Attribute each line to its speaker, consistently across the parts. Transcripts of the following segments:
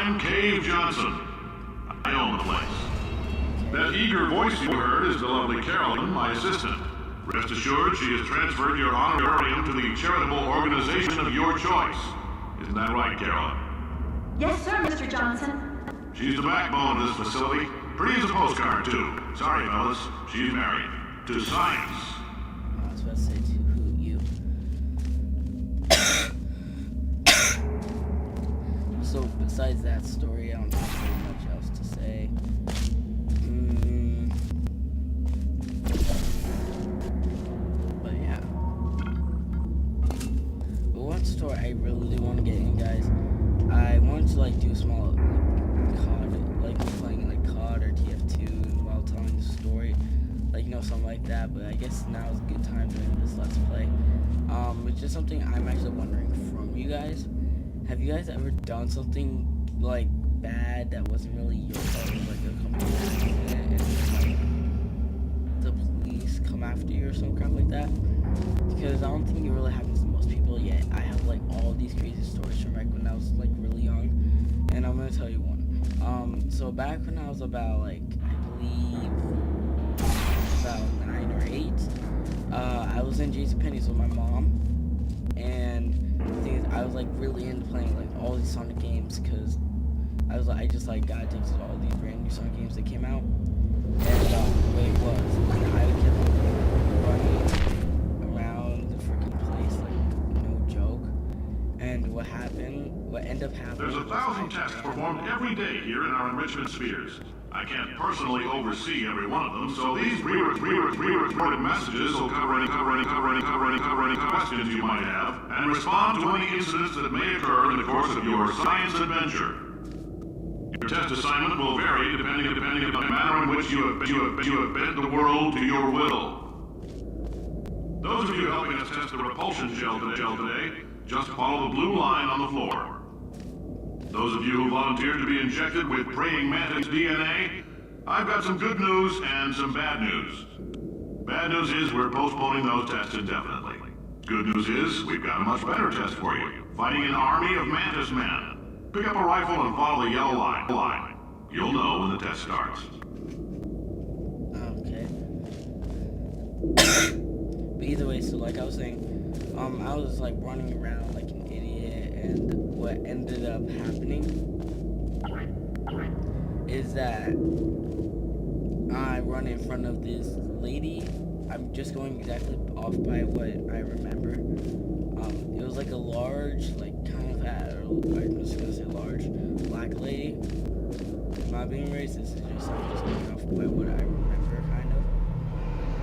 Speaker 1: I'm Cave Johnson. I own the place. That eager voice you heard is the lovely Carolyn, my assistant. Rest assured, she has transferred your honorarium to the charitable organization of your choice. Isn't that right, Carolyn?
Speaker 2: Yes, sir, Mr. Johnson.
Speaker 1: She's the backbone of this facility. Pretty as a postcard, too. Sorry, fellas. She's married. To science.
Speaker 3: I was about to say to who, you. So, besides that story, I don't have very much else to say. But yeah. But one story I really want to get in, guys. I wanted to do a small COD, playing COD or TF2 while telling the story, something like that. But I guess now is a good time doing this Let's Play. It's just something I'm actually wondering from you guys. Have you guys ever done something bad that wasn't really your fault, a complete accident, and the police come after you or some crap like that? Because I don't think it really happens to most people yet. I have all these crazy stories from when I was really young, and I'm gonna tell you one. So back when I was about I believe about 9 or 8, I was in JCPenney's with my mom, and the thing is, I was really into playing all these Sonic games because I just got addicted to all these brand new Sonic games that came out. And the way it was, I kept running around the freaking place no joke. And what ended up happening?
Speaker 1: There's 1,000 tests performed every day here in our enrichment spheres. I can't personally oversee every one of them, so these pre-recorded messages will cover any questions you might have and respond to any incidents that may occur in the course of your science adventure. Your test assignment will vary depending on the manner in which you have bent the world to your will. Those of you helping us test the repulsion gel today, just follow the blue line on the floor. Those of you who volunteered to be injected with praying mantis DNA, I've got some good news and some bad news. Bad news is we're postponing those tests indefinitely. Good news is we've got a much better test for you. Fighting an army of mantis men. Pick up a rifle and follow the yellow line. You'll know when the test starts.
Speaker 3: Okay. But either way, so I was saying, I was running around like an idiot, and what ended up happening is that I run in front of this lady. I'm just going exactly off by what I remember. It was a large, kind of I'm just gonna say large, black lady. I'm not being racist, I'm just going off by what I remember, kind of.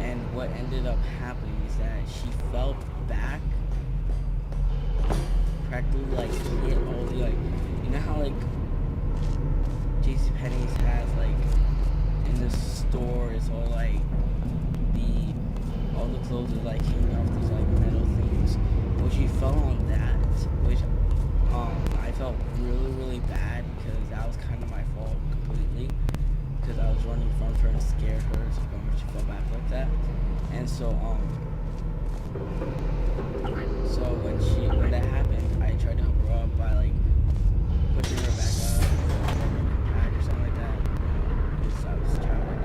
Speaker 3: And what ended up happening is that she fell back, practically hit all the you know how JCPenney's has in the store it's all all the clothes are hanging off these metal things. Well, she fell on that, which I felt really bad because that was kind of my fault completely, because I was running in front of her to scare her, so when she fell back like that. And so when that happened, I tried to help her up by pushing her back up or something like that, because I was childlike.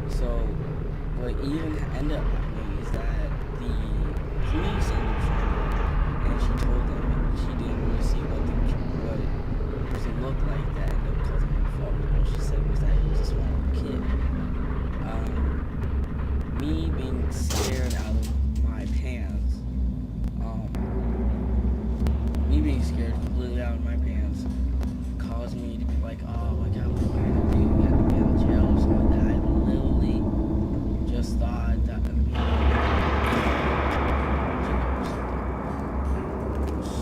Speaker 3: So what even ended up happening is that the police ended up showing up, and she told them she didn't really see what the person looked like that ended up causing her to fall. All she said was that it was a small kid. Me being scared out of my pants, completely out of my pants, caused me to be oh my god, what am I gonna do? We have to be in jail or something like that. I literally just thought that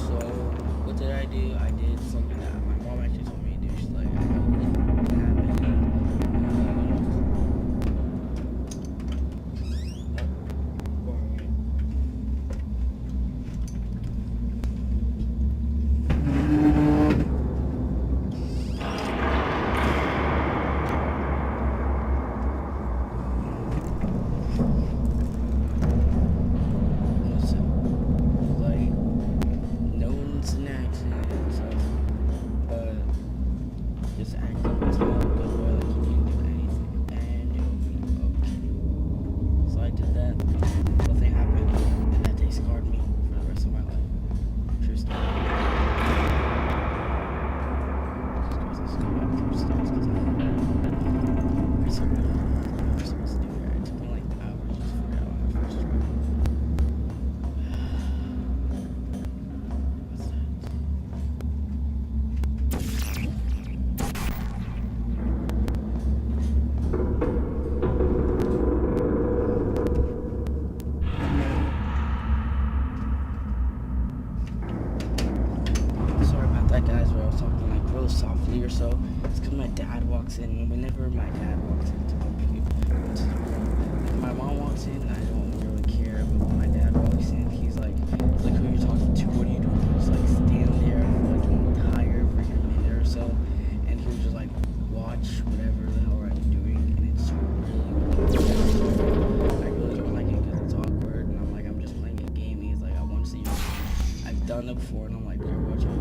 Speaker 3: So what did I do? I did something that my mom actually told me to do. She's I know what happened. that, guys, where I was talking like real softly or so. It's because my dad walks in, and whenever my dad walks into the room, if my mom walks in, I don't really care. But when my dad walks in, he's like who you're talking to? What are you doing? He's like stand there for like an entire freaking minute or so, and he was just like watch whatever the hell I'm doing, and it's really I really don't like it because it's awkward, and I'm like I'm just playing a game. He's like I want to see you. I've done it before, and I'm like you're watching.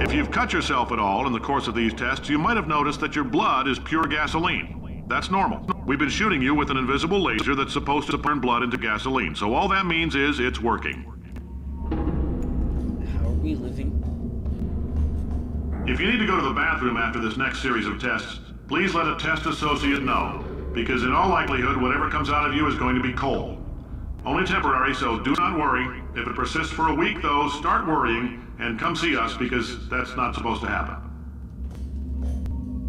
Speaker 1: If you've cut yourself at all in the course of these tests, you might have noticed that your blood is pure gasoline. That's normal. We've been shooting you with an invisible laser that's supposed to turn blood into gasoline, so all that means is it's working.
Speaker 3: How are we living?
Speaker 1: If you need to go to the bathroom after this next series of tests, please let a test associate know, because in all likelihood, whatever comes out of you is going to be coal. Only temporary, so do not worry. If it persists for a week, though, start worrying and come see us, because that's not supposed to happen.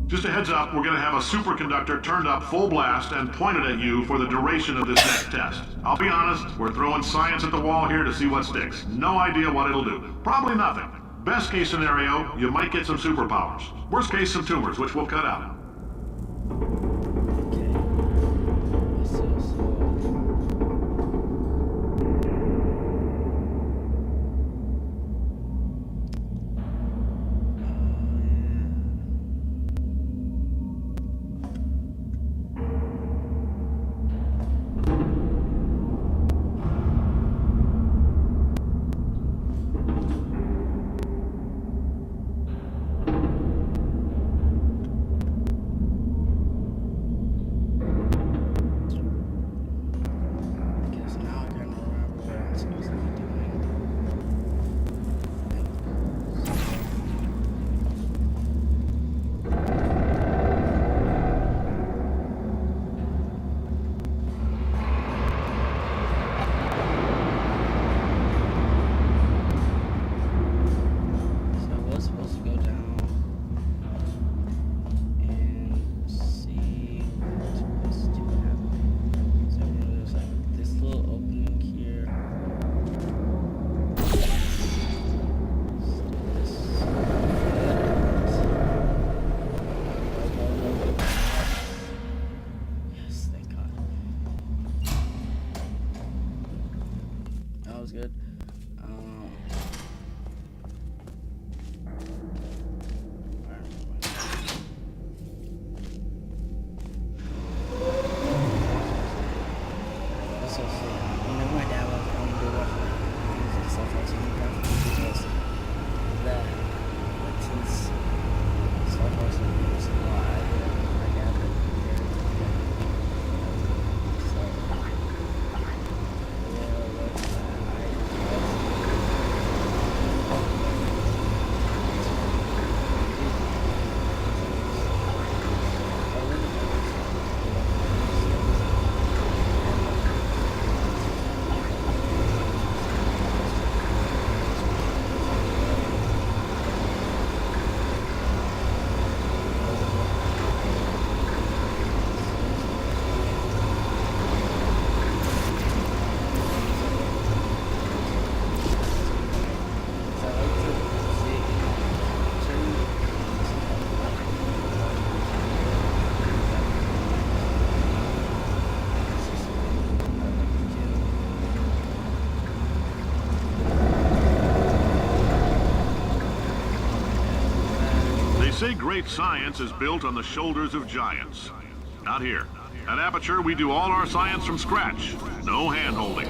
Speaker 1: Just a heads up, we're going to have a superconductor turned up full blast and pointed at you for the duration of this next test. I'll be honest, we're throwing science at the wall here to see what sticks. No idea what it'll do. Probably nothing. Best case scenario, you might get some superpowers. Worst case, some tumors, which we'll cut out.
Speaker 3: Good. Whenever my dad was going to go watch the stuff I was doing, because that, but since Star Wars was live, my dad was there. So,
Speaker 1: They say great science is built on the shoulders of giants. Not here. At Aperture, we do all our science from scratch. No hand-holding.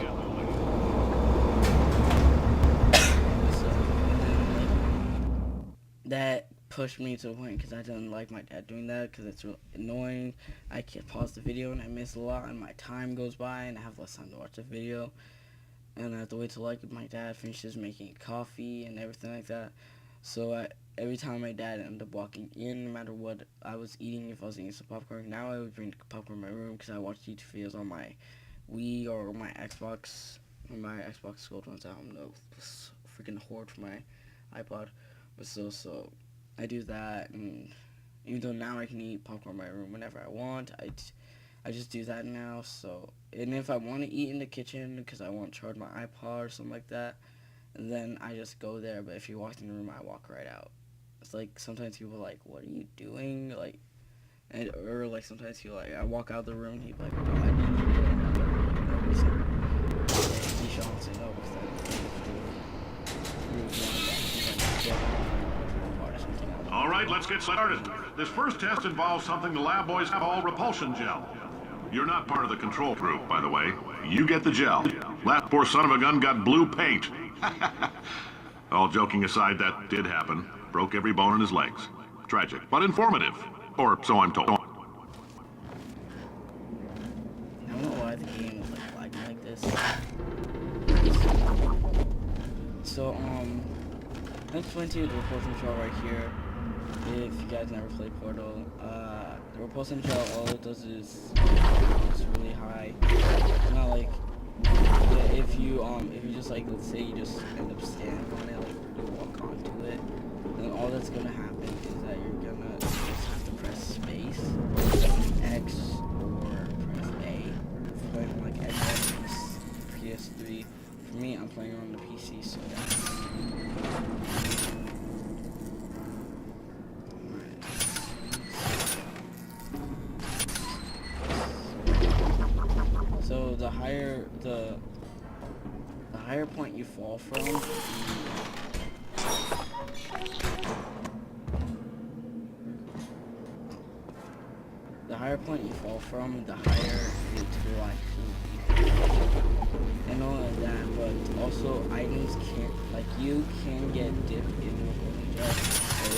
Speaker 3: That pushed me to the point because I didn't like my dad doing that because it's real annoying. I can't pause the video and I miss a lot and my time goes by and I have less time to watch the video. And I have to wait till like my dad finishes making coffee and everything like that. So every time my dad ended up walking in, no matter what I was eating, if I was eating some popcorn, now I would bring the popcorn in my room because I watch YouTube videos on my Wii or my Xbox. When my Xbox Gold runs out, I'm gonna freaking hoard for my iPod. But still, so I do that, and even though now I can eat popcorn in my room whenever I want, I just do that now. So, and if I want to eat in the kitchen because I want to charge my iPod or something like that, then I just go there. But if you walk in the room, I walk right out. it's like sometimes people are like, what are you doing? Like, and or like sometimes people like, I walk out of the room and he's like, oh, I didn't do it. He shouts it over.
Speaker 1: All right, let's get started. This first test involves something the lab boys call repulsion gel. You're not part of the control group, by the way. You get the gel. That poor son of a gun got blue paint. All joking aside, that did happen. Broke every bone in his legs. Tragic, but informative. Or so I'm told.
Speaker 3: I don't know why the game is like lagging like this. So, let's explain to you the repulsion gel right here. If you guys never played Portal, the repulsion gel, all it does is it's really high. It's not like if you just like, let's say you just end up standing on it, like you walk onto it, then all that's gonna happen is that you're gonna just have to press space, X, or press A. If you're playing on like Xbox, PS3. For me, I'm playing on the PC, so that's. So the higher point you fall from, the higher higher point you fall from, the higher your life will be. And all of that, but also items can't, like, you can get dipped in the golden gel, but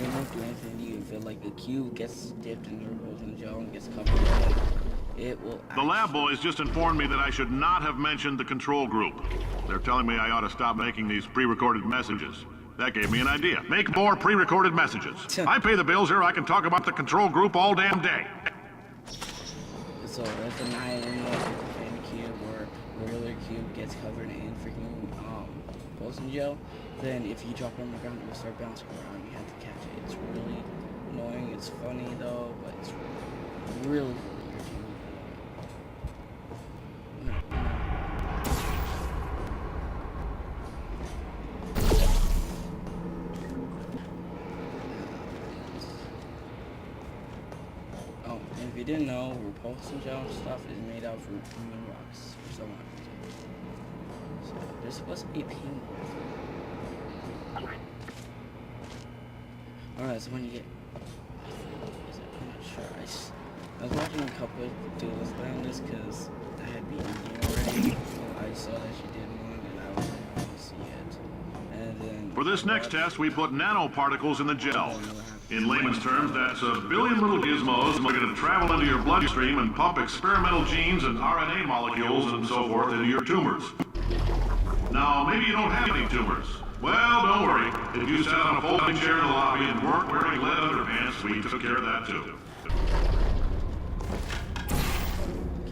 Speaker 3: it won't do anything to you. If it, like, the cube gets dipped in your golden gel and gets covered in it, it will
Speaker 1: The lab boys just informed me that I should not have mentioned the control group. They're telling me I ought to stop making these pre-recorded messages. That gave me an idea. Make more pre-recorded messages. I pay the bills here, I can talk about the control group all damn day.
Speaker 3: So if the night in the fan cube or regular cube gets covered in freaking poison gel, then if you drop it on the ground, it will start bouncing around. You have to catch it. It's really annoying. It's funny though, but it's really weird. Oh, and if you didn't know, repulsion gel and stuff is made out of human rocks for some reason. So there's supposed to be a penguin. Alright, so when you get... I'm not sure. I was watching a couple of dudes playing this because I had beaten the game already. So I saw that she did one and I was like, to see it. And then...
Speaker 1: For this next test, we put nanoparticles in the gel. In layman's terms, that's a billion little gizmos that are going to travel into your bloodstream and pump experimental genes and RNA molecules and so forth into your tumors. Now, maybe you don't have any tumors. Well, don't worry. If you sat on a folding chair in the lobby and weren't wearing lead underpants, we took care of that too.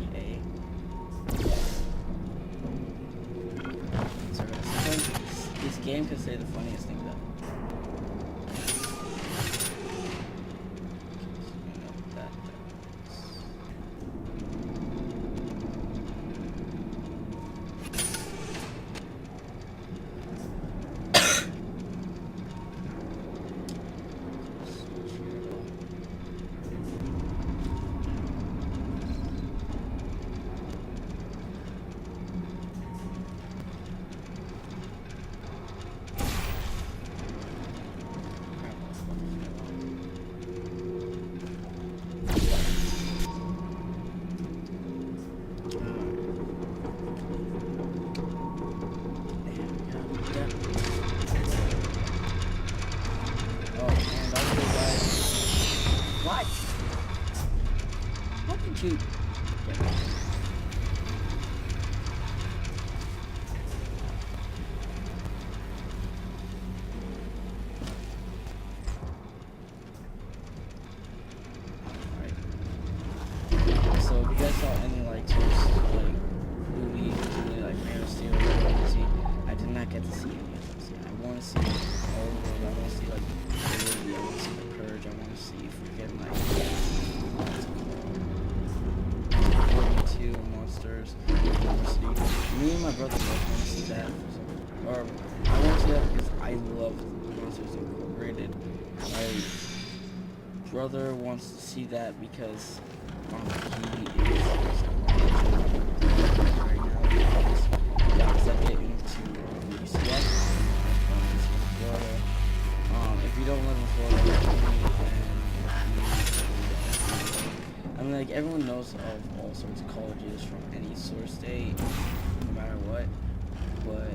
Speaker 3: Okay. Sorry, sometimes this game can say the funniest thing though. Shoot. So if you guys saw any like movies, any like Man of Steel, I did not get to see any of those yet. I want to see all of them. I want to see like the movie. I want to see the Purge. I want to see freaking Monsters University. Me and my brother both want to see that. Or I want to see that because I love Monsters Incorporated. brother wants to see that because he is right now. He got accepted into UCF. Florida. If you don't live in Florida, I mean, like, everyone knows of all sorts of colleges from any sort of state, no matter what, but,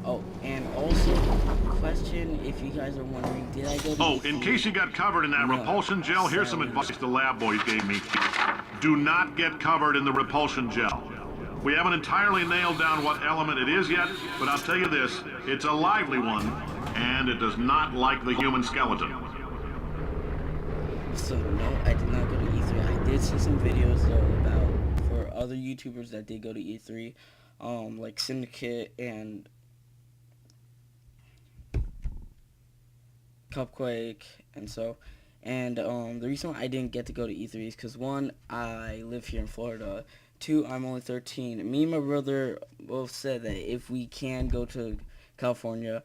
Speaker 3: oh, and also, question, if you guys are wondering, did I go to
Speaker 1: Oh, in case you got covered in that repulsion gel, here's some advice the lab boys gave me. Do not get covered in the repulsion gel. We haven't entirely nailed down what element it is yet, but I'll tell you this, it's a lively one, and it does not like the human skeleton.
Speaker 3: So, no, I did not go to E3. I did see some videos, though, about, for other YouTubers that did go to E3, like Syndicate and Cupquake, and so, and the reason why I didn't get to go to E3 is because, one, I live here in Florida. 2, I'm only 13. Me and my brother both said that if we can go to California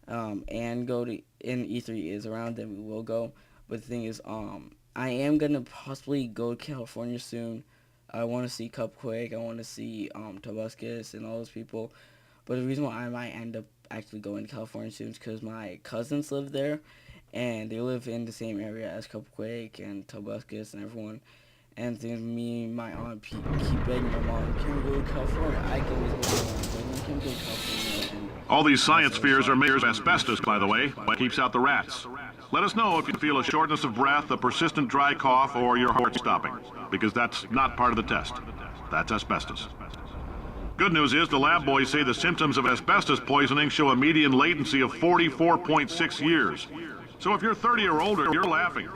Speaker 3: and go to, and E3 is around, then we will go. But the thing is, I am going to possibly go to California soon. I want to see Cupquake. I want to see Tobuscus and all those people. But the reason why I might end up actually going to California soon is because my cousins live there. And they live in the same area as Cupquake and Tobuscus and everyone. And then me and my aunt keep begging my mom, can we go to California? I can always go to California. Can we go to California? And
Speaker 1: All these science spheres are made of asbestos, by the way, that keeps out the rats. Let us know if you feel a shortness of breath, a persistent dry cough, or your heart stopping, because that's not part of the test. That's asbestos. Good news is the lab boys say the symptoms of asbestos poisoning show a median latency of 44.6 years. So if you're 30 or older, you're laughing.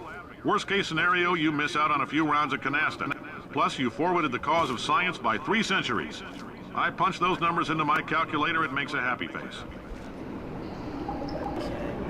Speaker 1: Worst case scenario, you miss out on a few rounds of canasta. Plus, you forwarded the cause of science by 3 centuries. I punch those numbers into my calculator, it makes a happy face.
Speaker 3: okay.